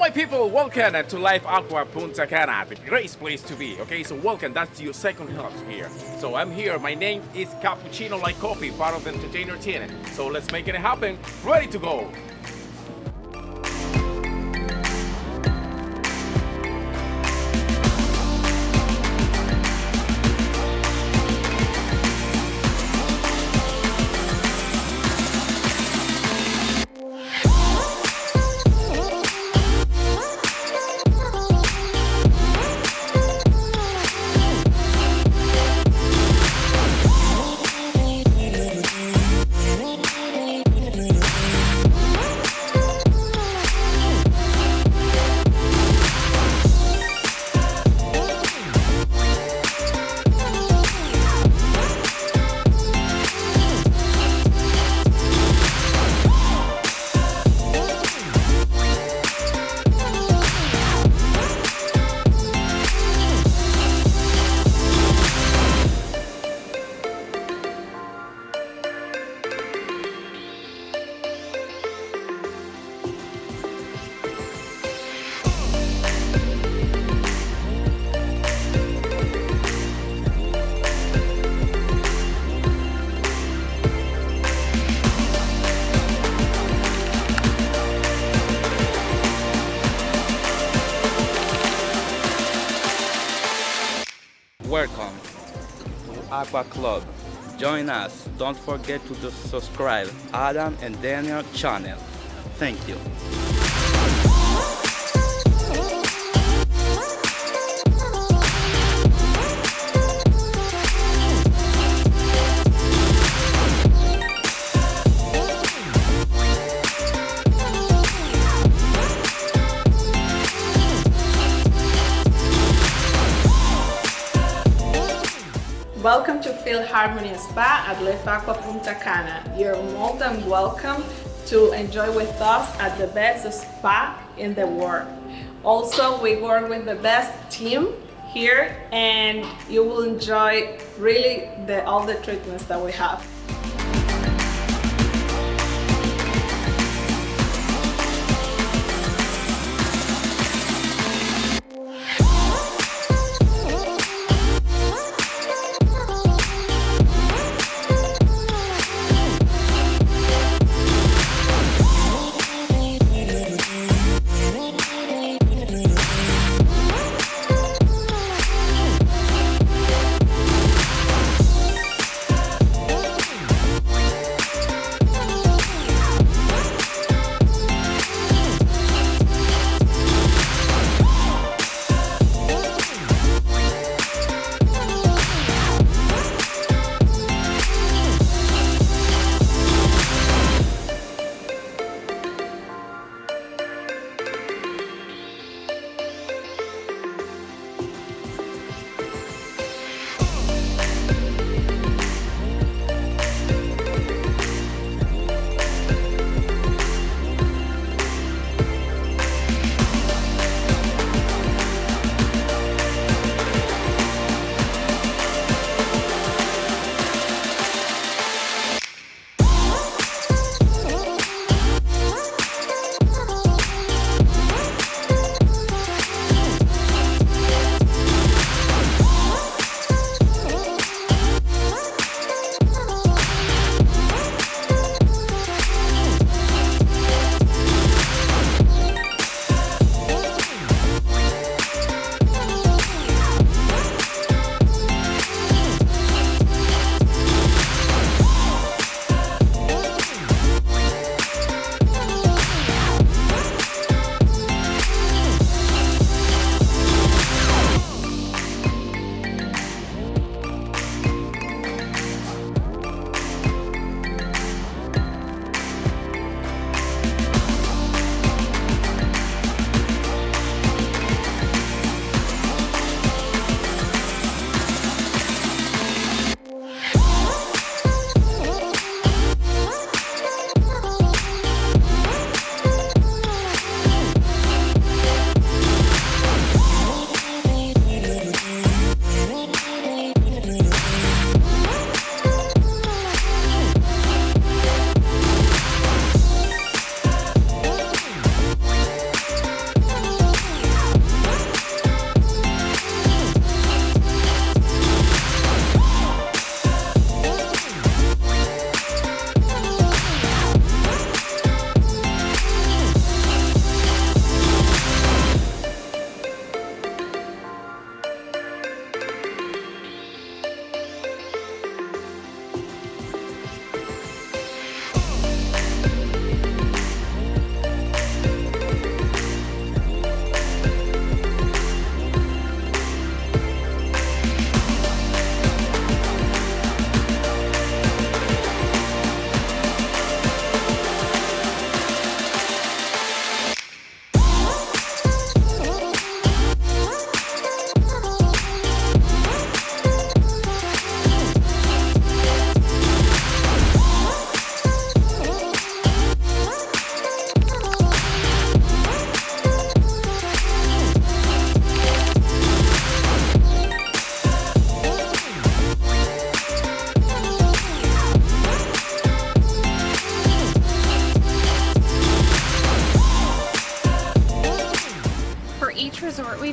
My people, welcome to Live Aqua Punta Cana, the great place to be. Okay, so welcome. That's your second house here. So I'm here. My name is Cappuccino Like Coffee, part of the entertainer team. So let's make it happen. Ready to go. Welcome to Aqua Club. Join us. Don't forget to subscribe Adam and Daniel channel. Thank you. Welcome to Feel Harmony Spa at Left Aqua Punta Cana. You're more than welcome to enjoy with us at the best spa in the world. Also, we work with the best team here and you will enjoy really all the treatments that we have.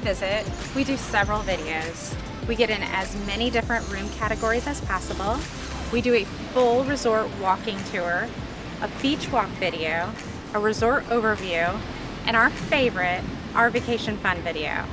visit, we do several videos. We get in as many different room categories as possible. We do a full resort walking tour, a beach walk video, a resort overview, and our favorite, our vacation fun video.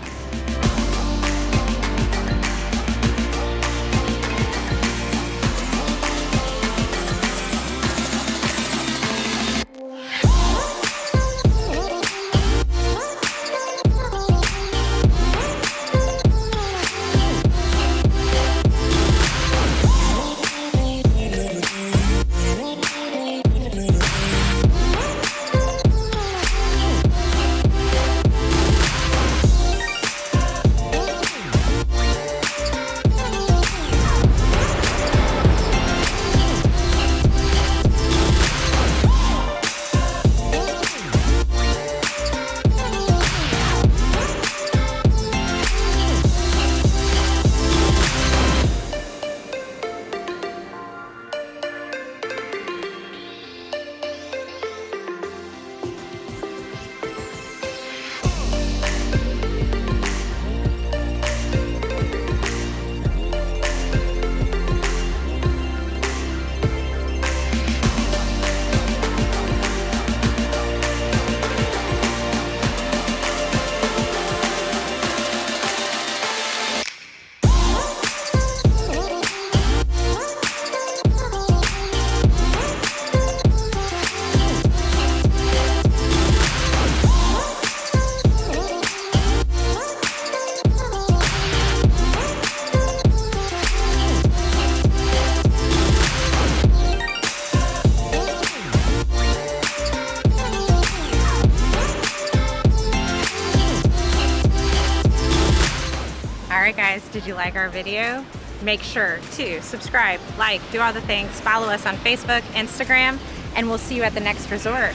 Alright guys, did you like our video? Make sure to subscribe, like, do all the things, follow us on Facebook, Instagram, and we'll see you at the next resort.